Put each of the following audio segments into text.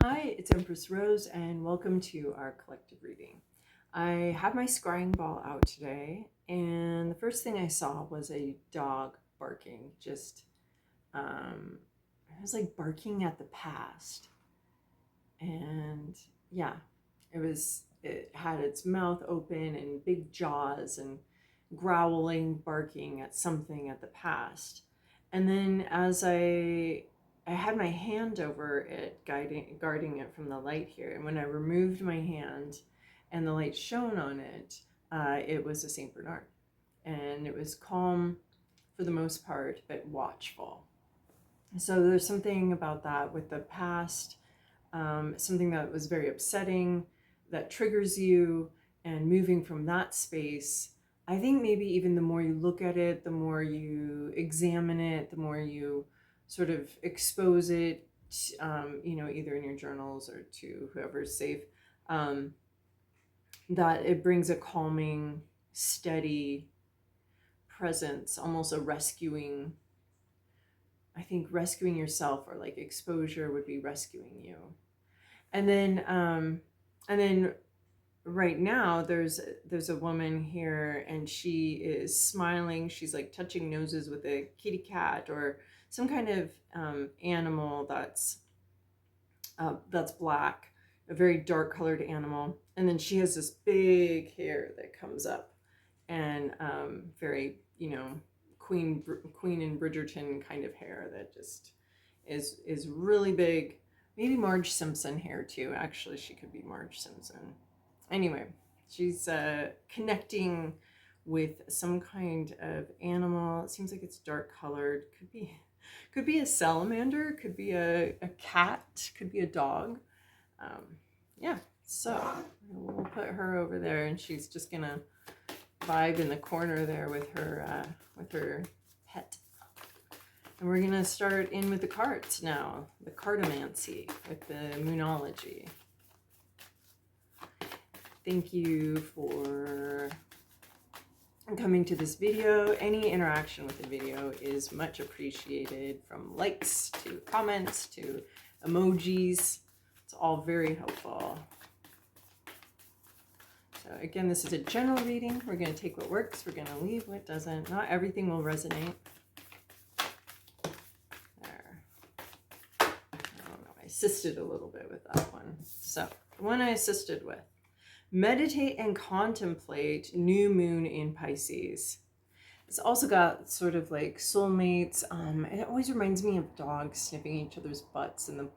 Hi, it's Empress Rose, and welcome to our collective reading. I had my scrying ball out today, and the first thing I saw was a dog barking. It was like barking at the past. And yeah, it had its mouth open and big jaws and growling, barking at something at the past. And then as I had my hand over it, guarding it from the light here. And when I removed my hand and the light shone on it, it was a Saint Bernard. And it was calm for the most part, but watchful. So there's something about that with the past, something that was very upsetting, that triggers you, and moving from that space. I think maybe even the more you look at it, the more you examine it, the more you sort of expose it, either in your journals or to whoever's safe, that it brings a calming, steady presence, almost a rescuing. I think rescuing yourself, or like exposure would be rescuing you. And then, right now there's a woman here, and she is smiling. She's like touching noses with a kitty cat or some kind of animal that's black, a very dark colored animal. And then she has this big hair that comes up, and very, Queen and Bridgerton kind of hair that just is really big. Maybe Marge Simpson hair too. Actually, she could be Marge Simpson. Anyway, she's connecting with some kind of animal. It seems like it's dark colored. Could be a salamander. Could be a cat. Could be a dog. Yeah. So we'll put her over there, and she's just gonna vibe in the corner there with her pet. And we're gonna start in with the cards now. The cartomancy with the moonology. Thank you for coming to this video. Any interaction with the video is much appreciated, from likes to comments to emojis. It's all very helpful. So again, this is a general reading. We're going to take what works. We're going to leave what doesn't. Not everything will resonate. There. I don't know. I assisted a little bit with that one. So the one I assisted with. Meditate and contemplate new moon in Pisces. It's also got sort of like soulmates. It always reminds me of dogs sniffing each other's butts in the,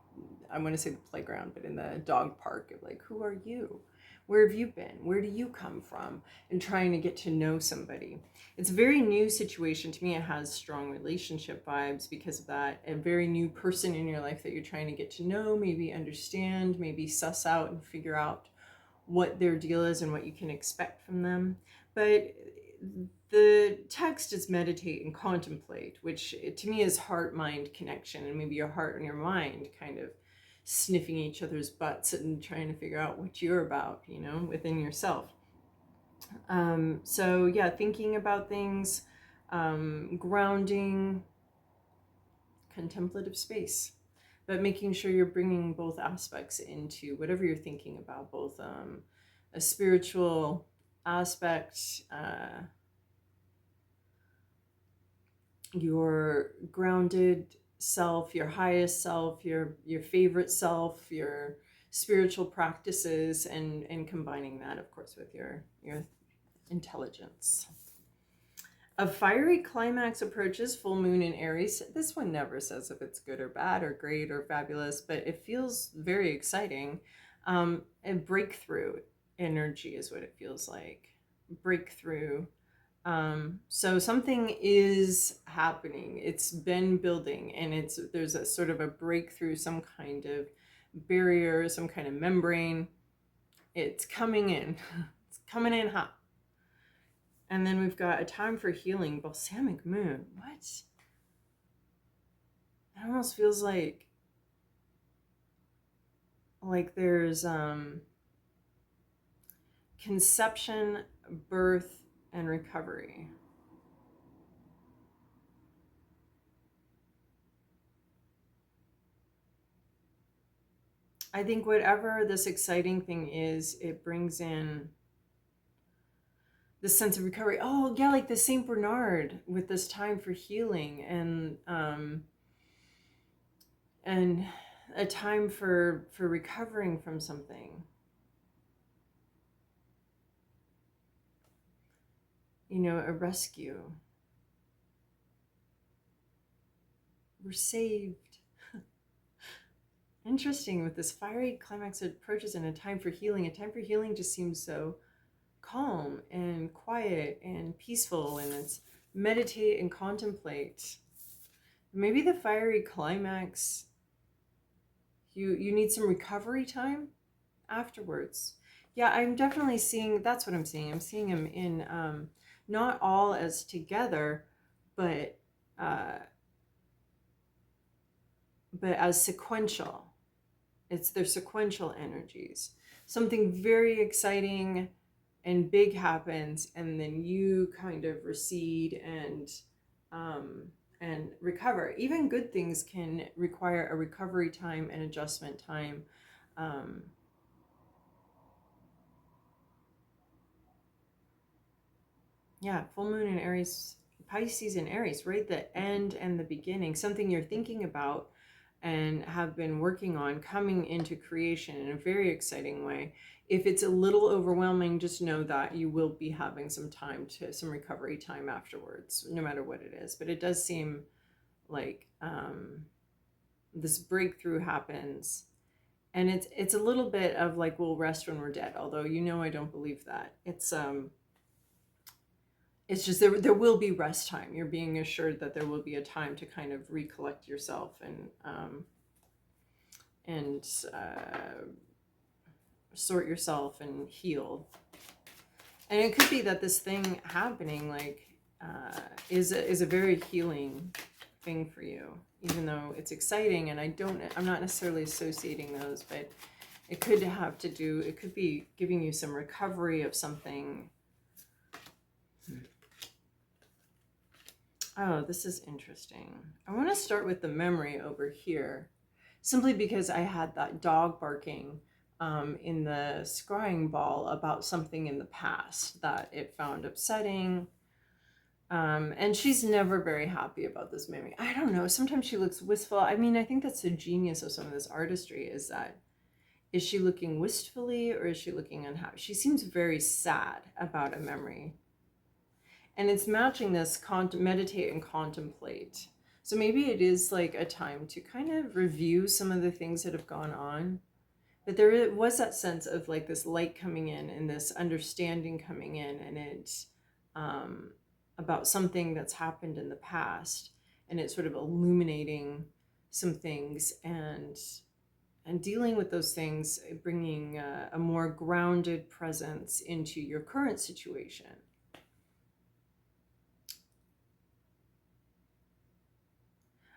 I want to say the playground, but in the dog park. Of like, who are you? Where have you been? Where do you come from? And trying to get to know somebody. It's a very new situation. To me, it has strong relationship vibes because of that. A very new person in your life that you're trying to get to know, maybe understand, maybe suss out and figure out what their deal is and what you can expect from them. But the text is meditate and contemplate, which to me is heart-mind connection, and maybe your heart and your mind kind of sniffing each other's butts and trying to figure out what you're about, within yourself. So yeah, thinking about things, grounding, contemplative space, but making sure you're bringing both aspects into whatever you're thinking about, both a spiritual aspect, your grounded self, your highest self, your favorite self, your spiritual practices, and combining that, of course, with your intelligence. A fiery climax approaches, full moon in Aries. This one never says if it's good or bad or great or fabulous, but it feels very exciting. And breakthrough energy is what it feels like. Breakthrough. So something is happening. It's been building, and there's a sort of a breakthrough, some kind of barrier, some kind of membrane. It's coming in. It's coming in hot. And then we've got a time for healing, balsamic moon. What? It almost feels like there's conception, birth, and recovery. I think whatever this exciting thing is, it brings in this sense of recovery. Oh yeah, like the Saint Bernard with this time for healing and a time for recovering from something. You know, a rescue. We're saved. Interesting with this fiery climax approaches and a time for healing. A time for healing just seems so calm and quiet and peaceful, and it's meditate and contemplate. Maybe the fiery climax, you need some recovery time afterwards. Yeah, I'm definitely seeing, that's what I'm seeing. I'm seeing them in not all as together, but uh, but as sequential. It's their sequential energies. Something very exciting and big happens, and then you kind of recede and recover. Even good things can require a recovery time and adjustment time. Um, yeah, full moon in Aries, Pisces and Aries, right? The end and the beginning, something you're thinking about and have been working on coming into creation in a very exciting way. If it's a little overwhelming, just know that you will be having some recovery time afterwards, no matter what it is. But it does seem like this breakthrough happens. And it's a little bit of like, we'll rest when we're dead, although I don't believe that. It's just there will be rest time. You're being assured that there will be a time to kind of recollect yourself and sort yourself and heal. And it could be that this thing happening like is a very healing thing for you, even though it's exciting. And I'm not necessarily associating those, but it could be giving you some recovery of something. Oh, this is interesting. I want to start with the memory over here, simply because I had that dog barking in the scrying ball about something in the past that it found upsetting. And she's never very happy about this memory. I don't know. Sometimes she looks wistful. I mean, I think that's the genius of some of this artistry is she looking wistfully or is she looking unhappy? She seems very sad about a memory. And it's matching this meditate and contemplate. So maybe it is like a time to kind of review some of the things that have gone on. But there was that sense of like this light coming in and this understanding coming in, and it's about something that's happened in the past, and it's sort of illuminating some things and dealing with those things, bringing a more grounded presence into your current situation.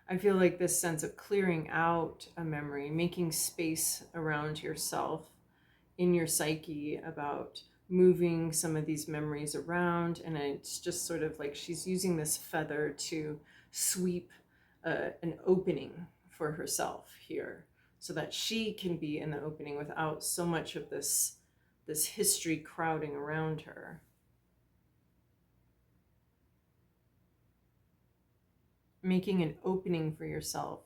I feel like this sense of clearing out a memory, making space around yourself in your psyche about moving some of these memories around. And it's just sort of like she's using this feather to sweep an opening for herself here so that she can be in the opening without so much of this history crowding around her. Making an opening for yourself,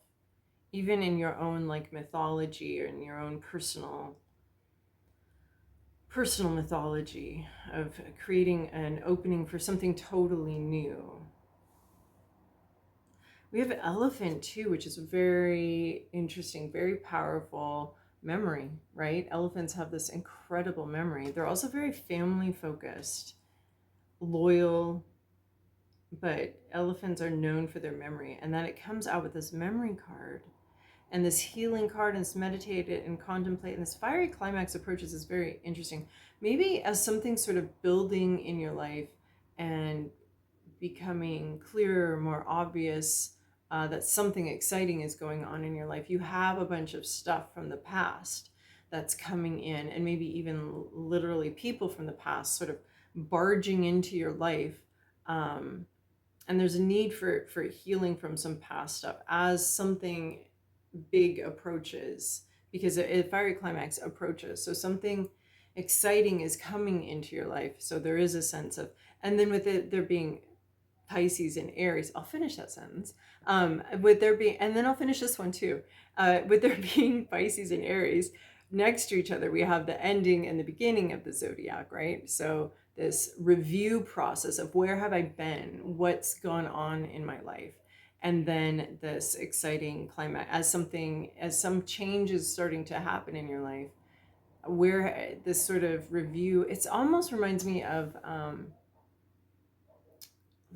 even in your own like mythology or in your own personal mythology of creating an opening for something totally new. We have elephant too, which is very interesting, very powerful memory, right? Elephants have this incredible memory. They're also very family focused, loyal, but elephants are known for their memory. And then it comes out with this memory card and this healing card, and it's meditate it and contemplate. And this fiery climax approaches is very interesting. Maybe as something sort of building in your life and becoming clearer, more obvious, that something exciting is going on in your life. You have a bunch of stuff from the past that's coming in, and maybe even literally people from the past sort of barging into your life. And there's a need for healing from some past stuff as something big approaches because a fiery climax approaches. So something exciting is coming into your life. So there is a sense of, and then with it there being Pisces and Aries, I'll finish that sentence. With there being, and then I'll finish this one too. With there being Pisces and Aries next to each other, we have the ending and the beginning of the zodiac, right? So this review process of where have I been, what's gone on in my life, and then this exciting climax as some change is starting to happen in your life, where this sort of review, it's almost reminds me of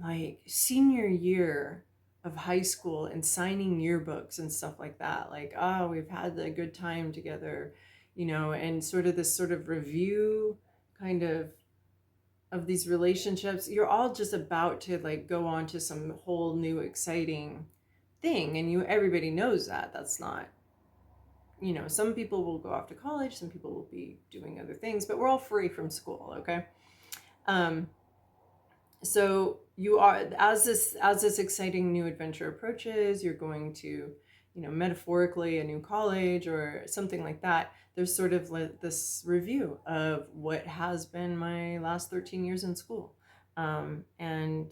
like senior year of high school and signing yearbooks and stuff like that. Like, oh, we've had a good time together, and sort of this sort of review kind of these relationships. You're all just about to like go on to some whole new exciting thing, and everybody knows that that's not, some people will go off to college, some people will be doing other things, but we're all free from school, okay? So you are, as this exciting new adventure approaches, you're going to, metaphorically, a new college or something like that. There's sort of like this review of what has been my last 13 years in school, and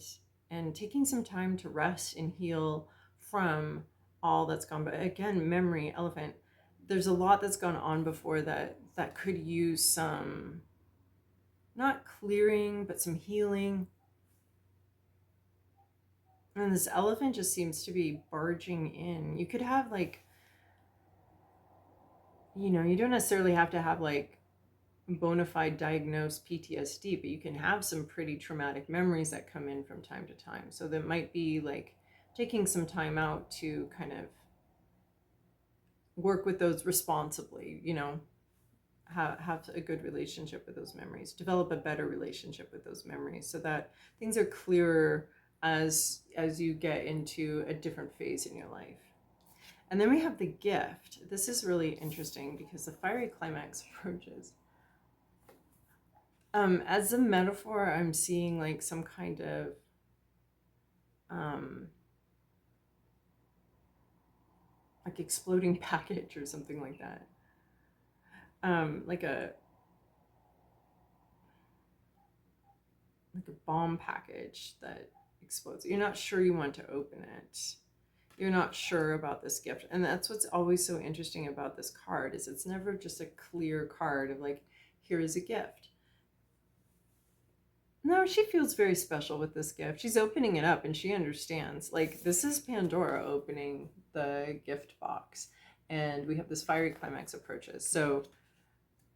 taking some time to rest and heal from all that's gone. But again, memory, elephant. There's a lot that's gone on before that could use some, not clearing, but some healing. And this elephant just seems to be barging in. You could have like, you don't necessarily have to have like bona fide diagnosed PTSD, but you can have some pretty traumatic memories that come in from time to time. So that might be like taking some time out to kind of work with those responsibly, have a good relationship with those memories, develop a better relationship with those memories so that things are clearer as you get into a different phase in your life. And then we have the gift. This is really interesting because the fiery climax approaches. As a metaphor, I'm seeing like some kind of like exploding package or something like that. Like a bomb package that explodes. You're not sure you want to open it. You're not sure about this gift. And that's what's always so interesting about this card, is it's never just a clear card of like, here is a gift. No, she feels very special with this gift. She's opening it up and she understands. Like, this is Pandora opening the gift box. And we have this fiery climax approaches. So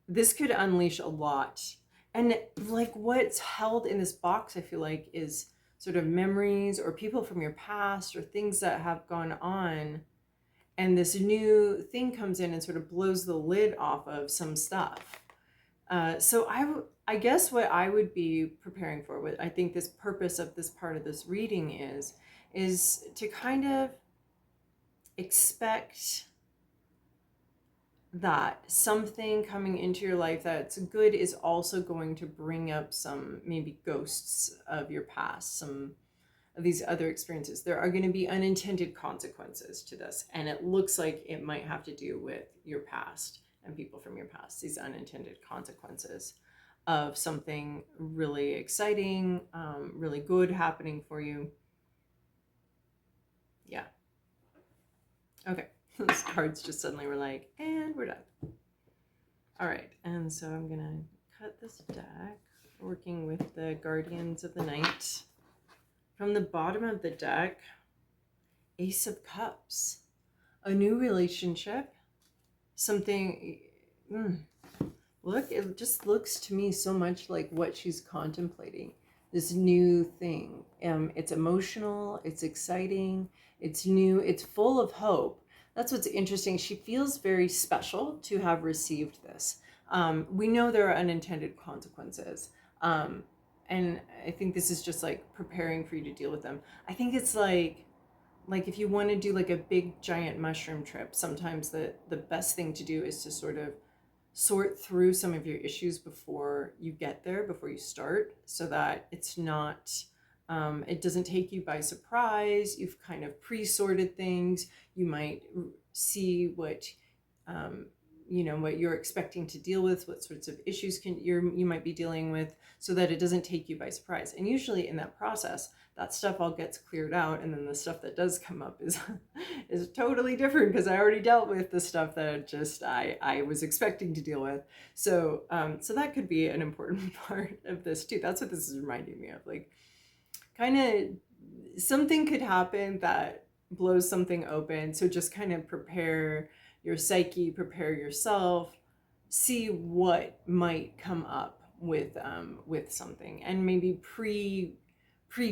this could unleash a lot. And like what's held in this box, I feel like, is sort of memories or people from your past or things that have gone on. And this new thing comes in and sort of blows the lid off of some stuff. So I guess what I would be preparing for, what I think this purpose of this part of this reading is to kind of expect that something coming into your life that's good is also going to bring up some maybe ghosts of your past, some of these other experiences. There are going to be unintended consequences to this, and it looks like it might have to do with your past and people from your past, these unintended consequences of something really exciting, really good happening for you. Yeah. Okay. Those cards just suddenly were like, and we're done. All right. And so I'm going to cut this deck, working with the Guardians of the Night. From the bottom of the deck, Ace of Cups. A new relationship. Something... Look, it just looks to me so much like what she's contemplating. This new thing. It's emotional. It's exciting. It's new. It's full of hope. That's what's interesting. She feels very special to have received this. We know there are unintended consequences. And I think this is just like preparing for you to deal with them. I think it's like if you want to do like a big giant mushroom trip, sometimes the best thing to do is to sort of sort through some of your issues before you get there, before you start, so that it's not, it doesn't take you by surprise. You've kind of pre-sorted things. You might see what you know, what you're expecting to deal with, what sorts of issues you might be dealing with, so that it doesn't take you by surprise. And usually in that process, that stuff all gets cleared out, and then the stuff that does come up is is totally different, because I already dealt with the stuff that just I was expecting to deal with. So so that could be an important part of this too. That's what this is reminding me of. Like, kind of something could happen that blows something open. So just kind of prepare your psyche, prepare yourself, see what might come up with something, and maybe pre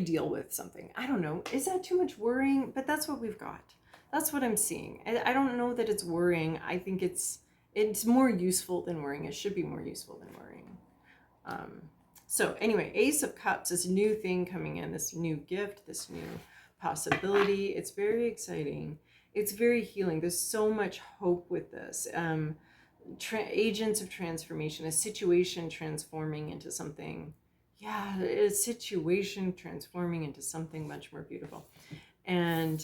deal with something. I don't know. Is that too much worrying? But that's what we've got. That's what I'm seeing. I don't know that it's worrying. I think it's more useful than worrying. It should be more useful than worrying. So anyway, Ace of Cups, this new thing coming in, this new gift, this new possibility. It's very exciting. It's very healing. There's so much hope with this. Agents of transformation, a situation transforming into something. Yeah, a situation transforming into something much more beautiful. And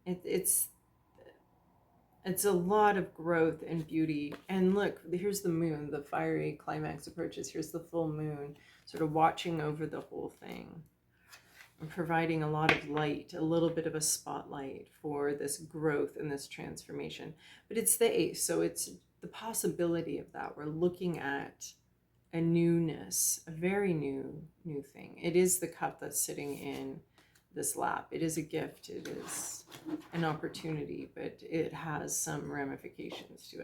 it's a lot of growth and beauty. And look, here's the moon, the fiery climax approaches. Here's the full moon, sort of watching over the whole thing and providing a lot of light, a little bit of a spotlight for this growth and this transformation. But it's the ace, so it's the possibility of that. We're looking at a newness, a very new thing. It is the cup that's sitting in this lap. It is a gift. It is an opportunity, but it has some ramifications to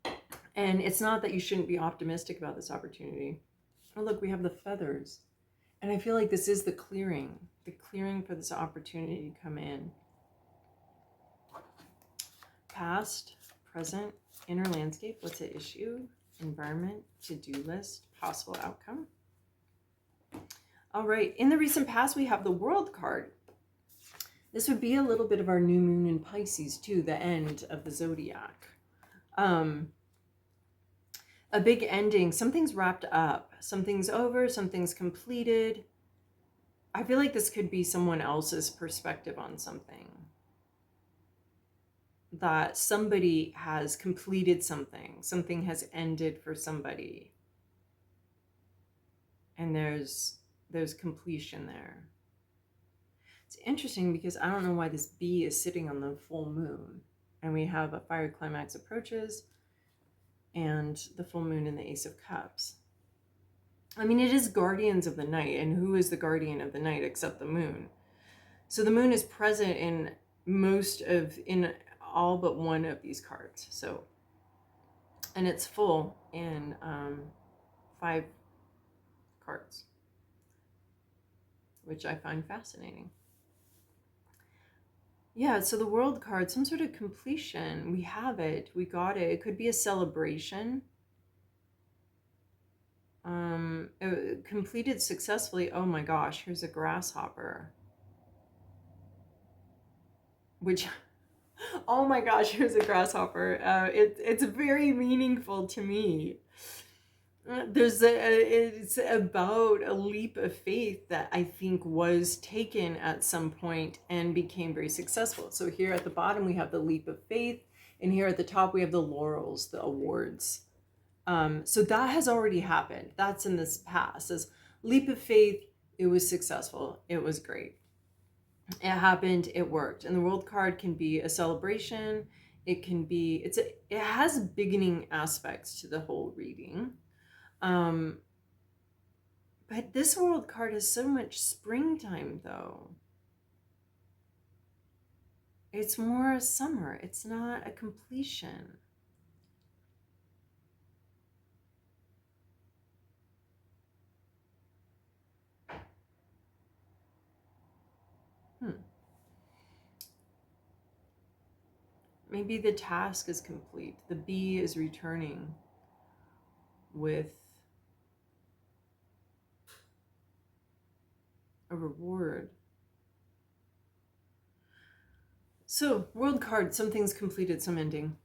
it. And it's not that you shouldn't be optimistic about this opportunity. Oh, look, we have the feathers. And I feel like this is the clearing for this opportunity to come in. Past, present, inner landscape, what's at issue, environment, to-do list, possible outcome. All right, in the recent past, we have the World card. This would be a little bit of our new moon in Pisces too, the end of the zodiac. A big ending, something's wrapped up, something's over, something's completed. I feel like this could be someone else's perspective on something. That somebody has completed something, something has ended for somebody. And there's completion there. It's interesting because I don't know why this bee is sitting on the full moon. And we have a fiery climax approaches and the full moon and the Ace of Cups. I mean, it is guardians of the night, and who is the guardian of the night except the moon? So the moon is present in all but one of these cards. So, and it's full in 5 cards, which I find fascinating. Yeah, so the World card, some sort of completion. We have it. We got it. It could be a celebration. Completed successfully. Oh my gosh, here's a grasshopper. Which, oh my gosh, here's a grasshopper. It's very meaningful to me. It's about a leap of faith that I think was taken at some point and became very successful. So here at the bottom, we have the leap of faith. And here at the top, we have the laurels, the awards. So that has already happened. That's in this past. This leap of faith, it was successful. It was great. It happened. It worked. And the World card can be a celebration. It can be, it has beginning aspects to the whole reading. But this World card has so much springtime, though. It's more a summer. It's not a completion. Maybe the task is complete. The bee is returning with a reward. So, World card, something's completed, some ending.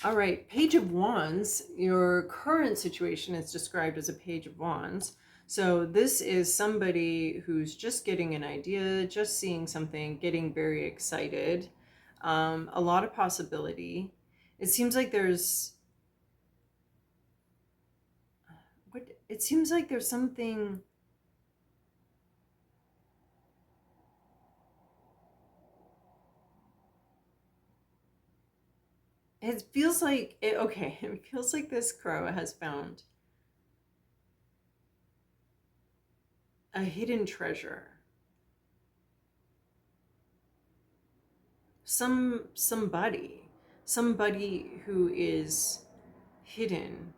All right, Page of Wands. Your current situation is described as a Page of Wands. So this is somebody who's just getting an idea, just seeing something, getting very excited. A lot of possibility. It seems like there's it seems like there's something. It feels like it, okay, it feels like this crow has found a hidden treasure. Somebody who is hidden.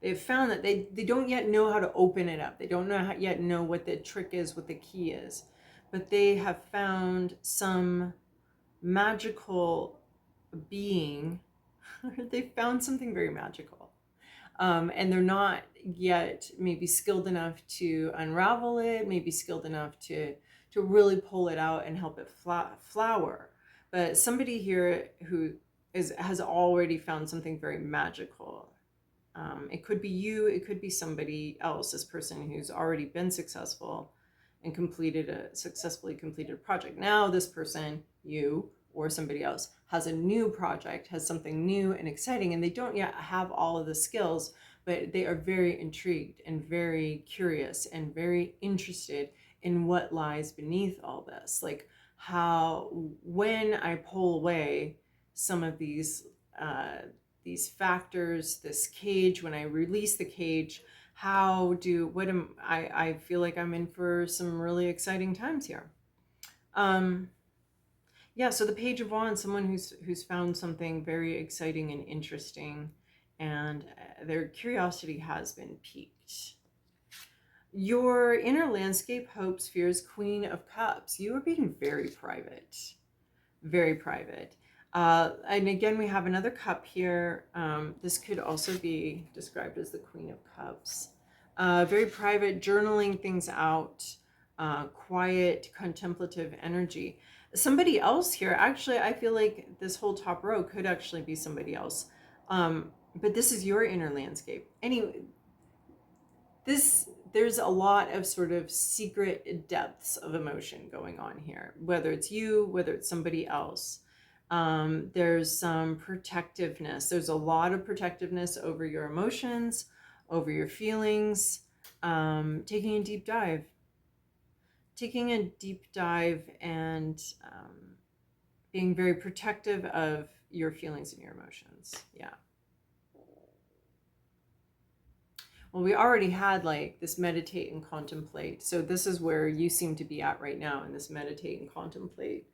They've found that they don't yet know how to open it up. They don't yet know what the trick is, what the key is. But they have found some magical being. They found something very magical. And they're not yet maybe skilled enough to unravel it, maybe skilled enough to really pull it out and help it flower. But somebody here who has already found something very magical. It could be you, it could be somebody else, this person who's already been successful and successfully completed a project. Now this person, you or somebody else, has a new project, has something new and exciting, and they don't yet have all of the skills, but they are very intrigued and very curious and very interested in what lies beneath all this. Like how, when I pull away some of these factors, this cage, when I release the cage, I feel like I'm in for some really exciting times here. Yeah, so the Page of Wands, someone who's found something very exciting and interesting, and their curiosity has been piqued. Your inner landscape, hopes, fears, Queen of Cups. You are being very private. Very private. And again, we have another cup here. This could also be described as the Queen of Cups. Very private, journaling things out, quiet, contemplative energy. Somebody else here, actually, I feel like this whole top row could actually be somebody else. But this is your inner landscape. Anyway, there's a lot of sort of secret depths of emotion going on here, whether it's you, whether it's somebody else. There's some protectiveness. There's a lot of protectiveness over your emotions, over your feelings. Taking a deep dive and being very protective of your feelings and your emotions. Yeah. Well, we already had like this meditate and contemplate. So this is where you seem to be at right now, in this meditate and contemplate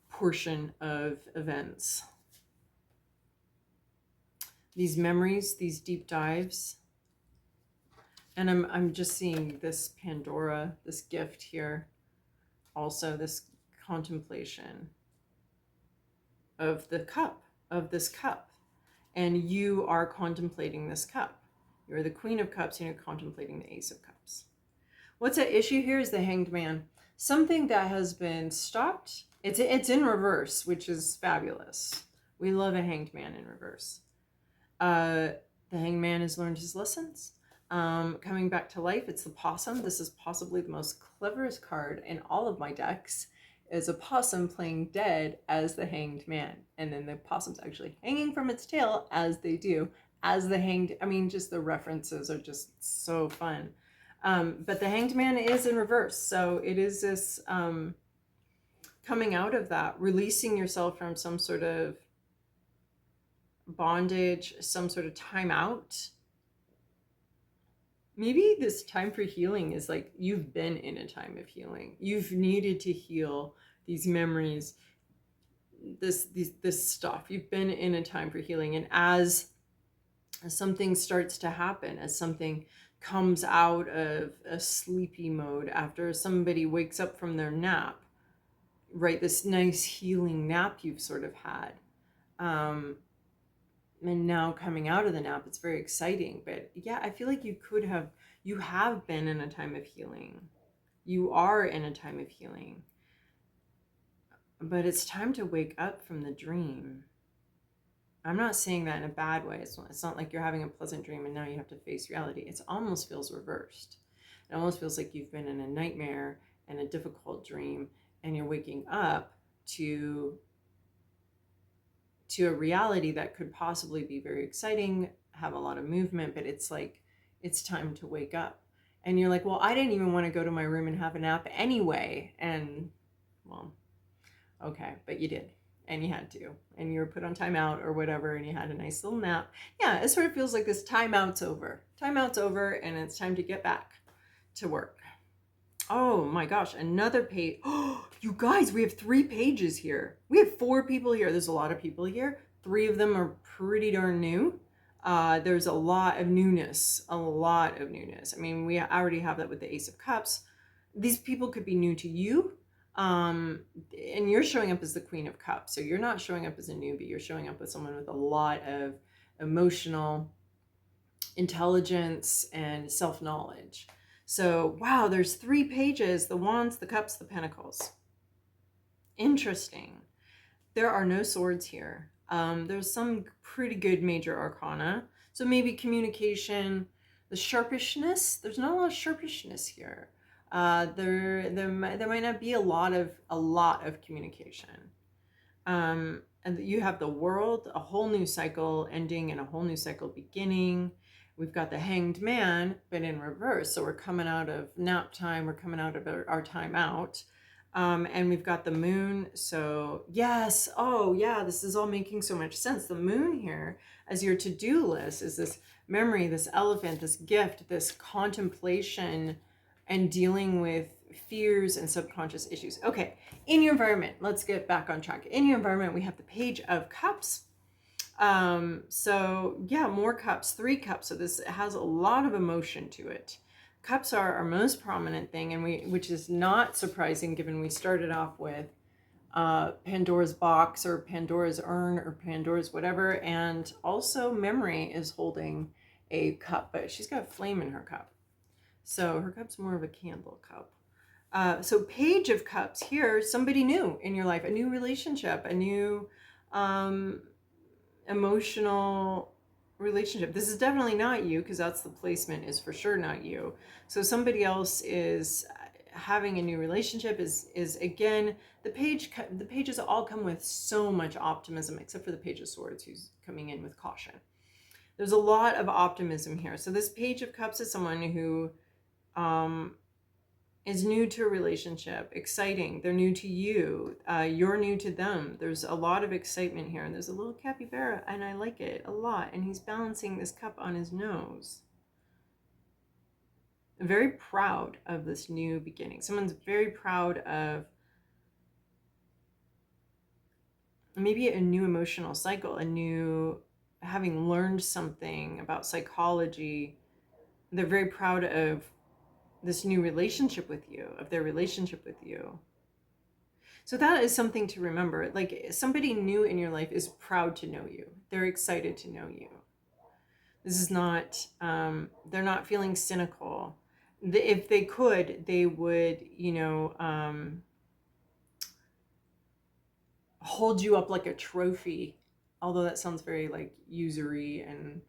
portion of events. These memories, these deep dives. And I'm just seeing this Pandora, this gift here. Also this contemplation of the cup, of this cup. And you are contemplating this cup. You're the Queen of Cups and you're contemplating the Ace of Cups. What's at issue here is the Hanged Man. Something that has been stopped. It's in reverse, which is fabulous. We love a Hanged Man in reverse. The Hanged Man has learned his lessons. Coming back to life, it's the possum. This is possibly the most cleverest card in all of my decks. Is a possum playing dead as the Hanged Man. And then the possum's actually hanging from its tail, as they do, as the hanged. I mean, just the references are just so fun. But the Hanged Man is in reverse. So it is this coming out of that, releasing yourself from some sort of bondage, some sort of timeout. Maybe this time for healing is like you've been in a time of healing. You've needed to heal these memories, this stuff. You've been in a time for healing. And as something starts to happen, as something comes out of a sleepy mode, after somebody wakes up from their nap, right? This nice healing nap you've sort of had. And now coming out of the nap, it's very exciting. But yeah, I feel like you have been in a time of healing. You are in a time of healing. But it's time to wake up from the dream. I'm not saying that in a bad way. It's not like you're having a pleasant dream and now you have to face reality. It almost feels reversed. It almost feels like you've been in a nightmare and a difficult dream, and you're waking up to a reality that could possibly be very exciting, have a lot of movement, but it's like it's time to wake up. And you're like, well, I didn't even want to go to my room and have a nap anyway. And well, okay, but you did. And you had to. And you were put on timeout or whatever, and you had a nice little nap. Yeah, it sort of feels like this timeout's over. Timeout's over, and it's time to get back to work. Oh my gosh, another page. Oh, you guys, we have 3 pages here. We have 4 people here. There's a lot of people here. 3 of them are pretty darn new. There's a lot of newness, a lot of newness. I mean, we already have that with the Ace of Cups. These people could be new to you. And you're showing up as the Queen of Cups. So you're not showing up as a newbie. You're showing up as someone with a lot of emotional intelligence and self-knowledge. So, wow, there's 3 pages, the Wands, the Cups, the Pentacles. Interesting. There are no swords here. There's some pretty good major arcana. So maybe communication, the sharpishness. There's not a lot of sharpishness here. There might not be a lot of communication. And you have the World, a whole new cycle ending and a whole new cycle beginning. We've got the Hanged Man, but in reverse. So we're coming out of nap time. We're coming out of our time out. And we've got the Moon. So yes. Oh yeah, this is all making so much sense. The Moon here as your to-do list is this memory, this elephant, this gift, this contemplation, and dealing with fears and subconscious issues. Okay, in your environment, let's get back on track. In your environment, we have the Page of Cups. So yeah, more cups, 3 cups. So this has a lot of emotion to it. Cups are our most prominent thing, and which is not surprising given we started off with Pandora's box or Pandora's urn or Pandora's whatever, and also memory is holding a cup, but she's got flame in her cup. So her cup's more of a candle cup. So Page of Cups here, somebody new in your life, a new relationship, a new emotional relationship. This is definitely not you, because that's the placement, is for sure not you. So somebody else is having a new relationship, is again, the pages all come with so much optimism, except for the Page of Swords, who's coming in with caution. There's a lot of optimism here. So this Page of Cups is someone who is new to a relationship, exciting. They're new to you. You're new to them. There's a lot of excitement here. And there's a little capybara, and I like it a lot. And he's balancing this cup on his nose. Very proud of this new beginning. Someone's very proud of maybe a new emotional cycle, having learned something about psychology. They're very proud of this new relationship with you, of their relationship with you. So that is something to remember. Like, somebody new in your life is proud to know you. They're excited to know you. This is not, they're not feeling cynical. If they could, they would, hold you up like a trophy. Although that sounds very like usury and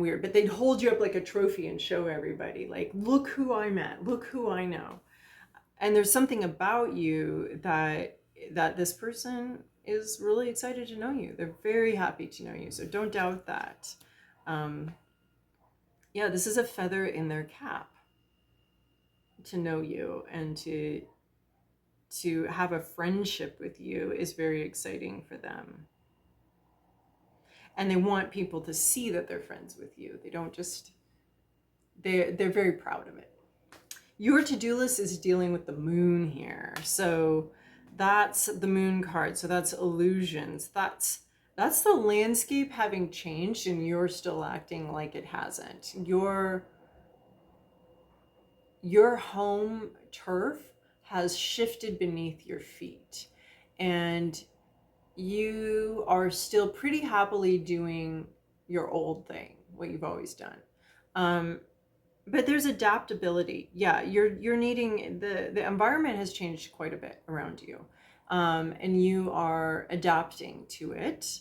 weird, but they'd hold you up like a trophy and show everybody, like, look who I met, look who I know. And there's something about you that this person is really excited to know you. They're very happy to know you. So don't doubt that. Yeah, this is a feather in their cap to know you, and to have a friendship with you is very exciting for them. And they want people to see that they're friends with you. They don't just, they're very proud of it. Your to-do list is dealing with the Moon here. So that's the Moon card. So that's illusions. That's the landscape having changed, and you're still acting like it hasn't. Your home turf has shifted beneath your feet, and you are still pretty happily doing your old thing, what you've always done. But there's adaptability. Yeah, you're needing, the environment has changed quite a bit around you. And you are adapting to it.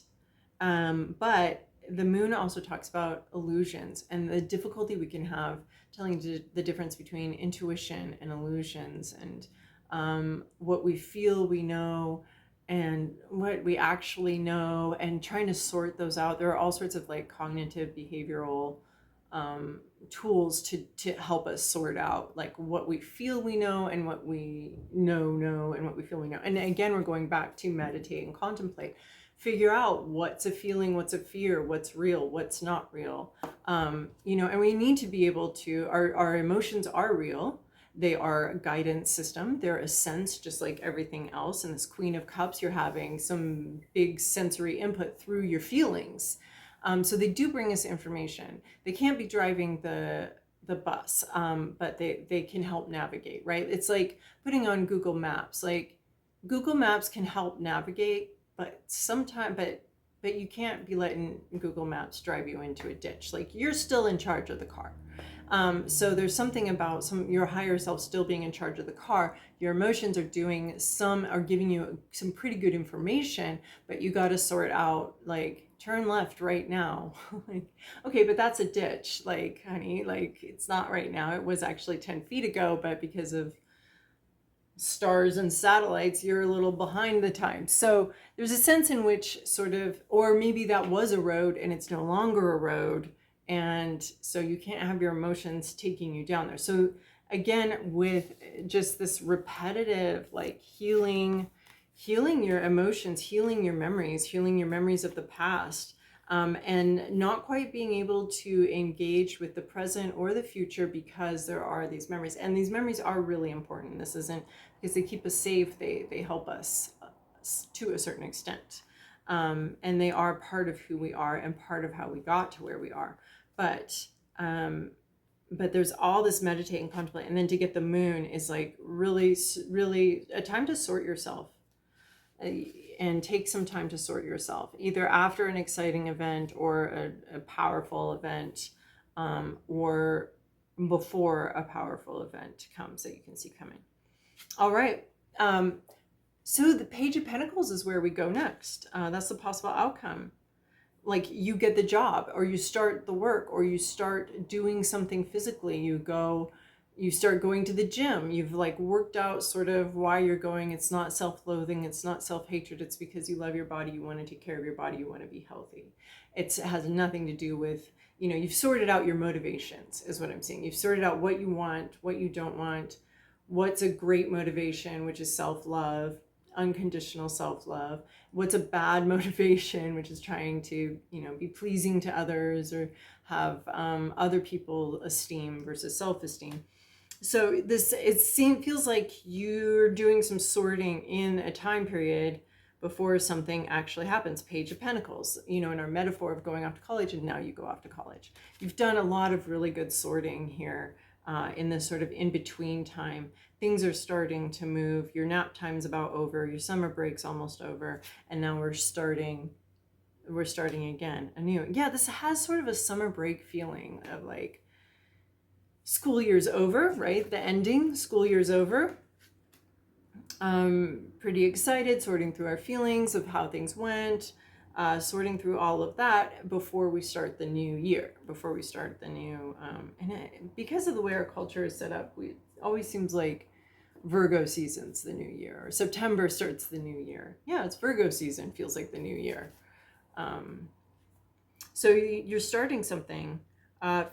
But the moon also talks about illusions and the difficulty we can have telling the difference between intuition and illusions, and what we feel we know and what we actually know, and trying to sort those out. There are all sorts of like cognitive behavioral tools to help us sort out like what we feel we know and what we know and what we feel we know. And again, we're going back to meditate and contemplate. Figure out what's a feeling, what's a fear, what's real, what's not real. And we need to be able to, our emotions are real. They are a guidance system. They're a sense, just like everything else. And this Queen of Cups, you're having some big sensory input through your feelings. So they do bring us information. They can't be driving the bus, but they can help navigate, right? It's like putting on Google Maps. Like Google Maps can help navigate, but you can't be letting Google Maps drive you into a ditch. Like you're still in charge of the car. So there's something about your higher self still being in charge of the car. Your emotions are giving you some pretty good information, but you got to sort out like turn left right now. Like, okay, but that's a ditch. Like, honey, like it's not right now. It was actually 10 feet ago, but because of stars and satellites, you're a little behind the time. So there's a sense in which or maybe that was a road and it's no longer a road. And so you can't have your emotions taking you down there. So again, with just this repetitive, like healing your emotions, healing your memories of the past, and not quite being able to engage with the present or the future because there are these memories. And these memories are really important. This isn't because they keep us safe, they help us to a certain extent. And they are part of who we are and part of how we got to where we are. But there's all this meditate and contemplate. And then to get the moon is like really, really a time to sort yourself. And take some time to sort yourself, either after an exciting event or a powerful event, or before a powerful event comes that you can see coming. All right. So the Page of Pentacles is where we go next. That's the possible outcome. Like you get the job, or you start the work, or you start doing something physically. You start going to the gym. You've like worked out sort of why you're going. It's not self-loathing. It's not self-hatred. It's because you love your body. You want to take care of your body. You want to be healthy. It has nothing to do with, you've sorted out your motivations is what I'm saying. You've sorted out what you want, what you don't want, what's a great motivation, which is self-love, unconditional self-love. What's a bad motivation, which is trying to, be pleasing to others or have other people esteem versus self-esteem. So feels like you're doing some sorting in a time period before something actually happens. Page of Pentacles, in our metaphor of going off to college, and now you go off to college. You've done a lot of really good sorting here in this sort of in-between time. Things are starting to move. Your nap time's about over. Your summer break's almost over. And now we're starting again anew. Yeah, this has sort of a summer break feeling of like, school year's over, right? The ending, school year's over. Pretty excited, sorting through our feelings of how things went, sorting through all of that before we start the new year, because of the way our culture is set up, it always seems like Virgo season's the new year, or September starts the new year. Yeah, it's Virgo season, feels like the new year. So you're starting something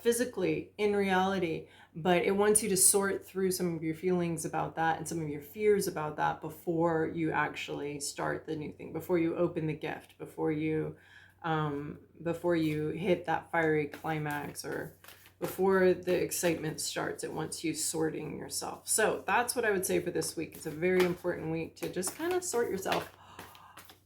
physically in reality, but it wants you to sort through some of your feelings about that and some of your fears about that before you actually start the new thing, before you open the gift, before you hit that fiery climax, or before the excitement starts. It wants you sorting yourself. So that's what I would say for this week. It's a very important week to just kind of sort yourself.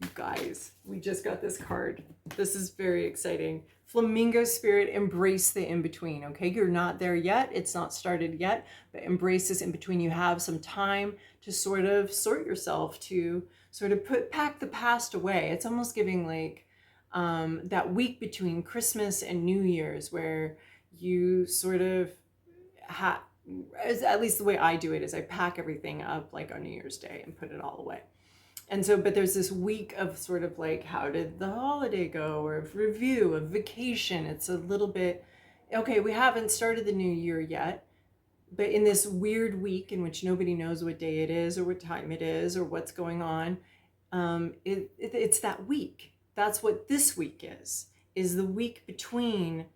You guys, we just got this card. This is very exciting. Flamingo spirit, embrace the in-between, okay? You're not there yet. It's not started yet, but embrace this in-between. You have some time to sort of sort yourself, to sort of pack the past away. It's almost giving like that week between Christmas and New Year's, where you sort of at least the way I do it is I pack everything up like on New Year's Day and put it all away. And so, but there's this week of sort of like, how did the holiday go, or of review, of vacation. It's a little bit, okay, we haven't started the new year yet, but in this weird week in which nobody knows what day it is or what time it is or what's going on, it's that week. That's what this week is the week between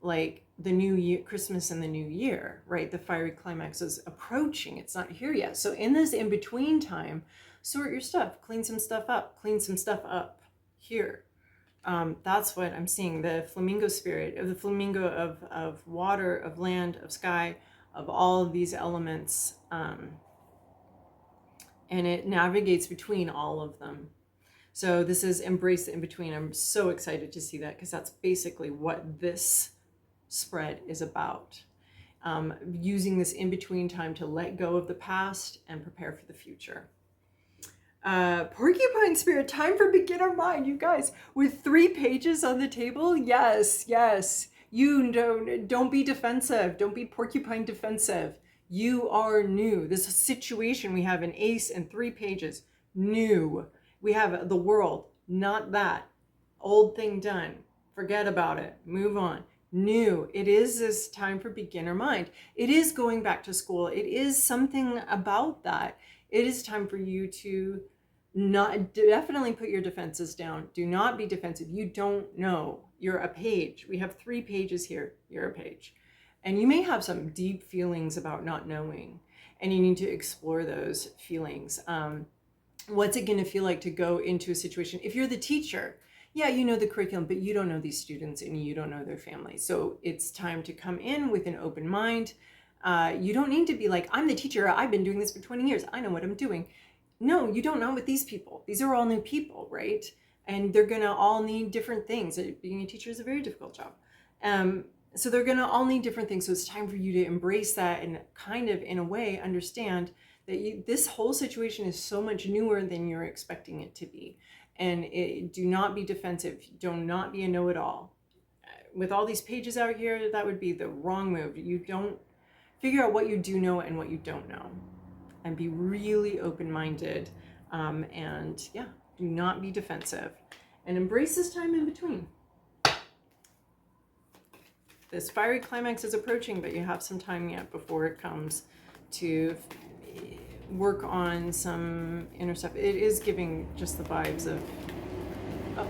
like the new year, Christmas and the new year, right? The fiery climax is approaching. It's not here yet. So in this in-between time, sort your stuff, clean some stuff up here. That's what I'm seeing, the flamingo spirit of the flamingo of water, of land, of sky, of all of these elements. And it navigates between all of them. So this is embrace the in-between. I'm so excited to see that, because that's basically what this spread is about. Using this in-between time to let go of the past and prepare for the future. Porcupine spirit, time for beginner mind, you guys, with 3 pages on the table. Yes, yes. You don't be defensive. Don't be porcupine defensive. You are new. This situation, we have an ace and 3 pages. New. We have the world, not that. Old thing done. Forget about it. Move on. New. It is this time for beginner mind. It is going back to school. It is something about that. It is time for you to definitely put your defenses down. Do not be defensive. You don't know. You're a page. We have 3 pages here. You're a page. And you may have some deep feelings about not knowing, and you need to explore those feelings. What's it going to feel like to go into a situation? If you're the teacher, yeah, you know the curriculum, but you don't know these students and you don't know their families. So it's time to come in with an open mind. You don't need to be like, I'm the teacher. I've been doing this for 20 years. I know what I'm doing. No, you don't know with these people. These are all new people, right? And they're going to all need different things. Being a teacher is a very difficult job. So they're going to all need different things. So it's time for you to embrace that and kind of, in a way, understand that this whole situation is so much newer than you're expecting it to be. And do not be defensive. Do not be a know-it-all. With all these pages out here, that would be the wrong move. You don't figure out what you do know and what you don't know. And be really open-minded. And yeah, do not be defensive. And embrace this time in between. This fiery climax is approaching, but you have some time yet before it comes to work on some inner stuff. It is giving just the vibes of, oh,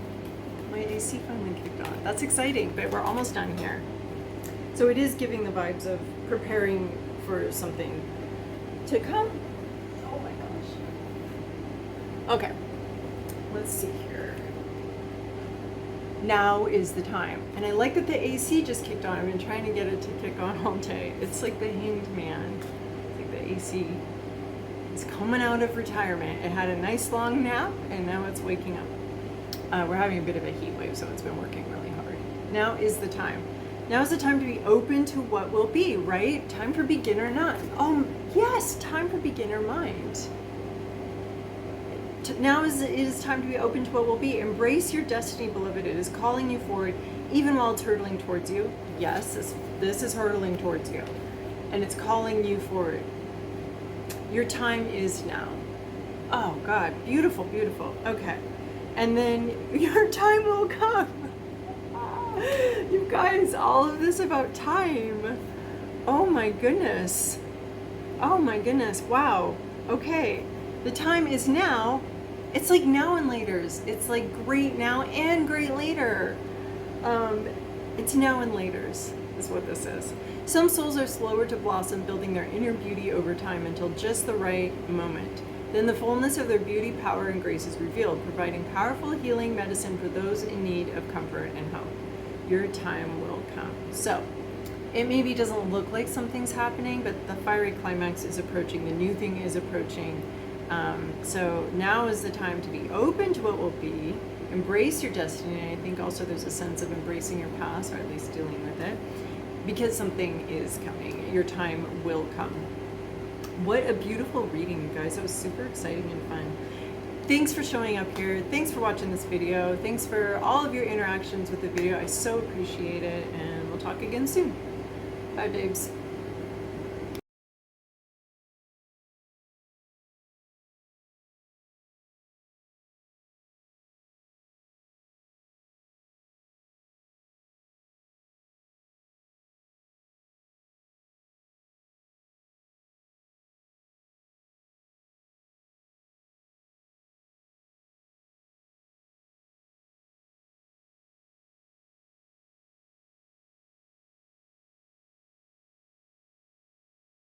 my AC finally kicked on. That's exciting, but we're almost done here. So it is giving the vibes of preparing for something to come. Oh my gosh. Okay, let's see here. Now is the time. And I like that the AC just kicked on. I've been trying to get it to kick on all day. It's like the hanged man. It's like the AC is coming out of retirement. It had a nice long nap and now it's waking up. We're having a bit of a heat wave, so it's been working really hard. Now is the time. Now is the time to be open to what will be, right? Time for beginner mind. Oh, yes, time for beginner mind. Now it is time to be open to what will be. Embrace your destiny, beloved. It is calling you forward, even while it's hurtling towards you. Yes, this is hurtling towards you. And it's calling you forward. Your time is now. Oh, God. Beautiful, beautiful. Okay. And then your time will come. You guys, all of this about time. Oh, my goodness. Oh, my goodness. Wow. Okay. The time is now. It's like now and laters. It's like great now and great later. It's now and laters is what this is. Some souls are slower to blossom, building their inner beauty over time until just the right moment. Then the fullness of their beauty, power, and grace is revealed, providing powerful healing medicine for those in need of comfort and hope. Your time will come. So, it maybe doesn't look like something's happening, but the fiery climax is approaching. The new thing is approaching. So now is the time to be open to what will be, embrace your destiny. And I think also there's a sense of embracing your past, or at least dealing with it, because something is coming. Your time will come. What a beautiful reading, you guys. It was super exciting and fun. Thanks for showing up here. Thanks for watching this video. Thanks for all of your interactions with the video. I so appreciate it, and we'll talk again soon. Bye, babes.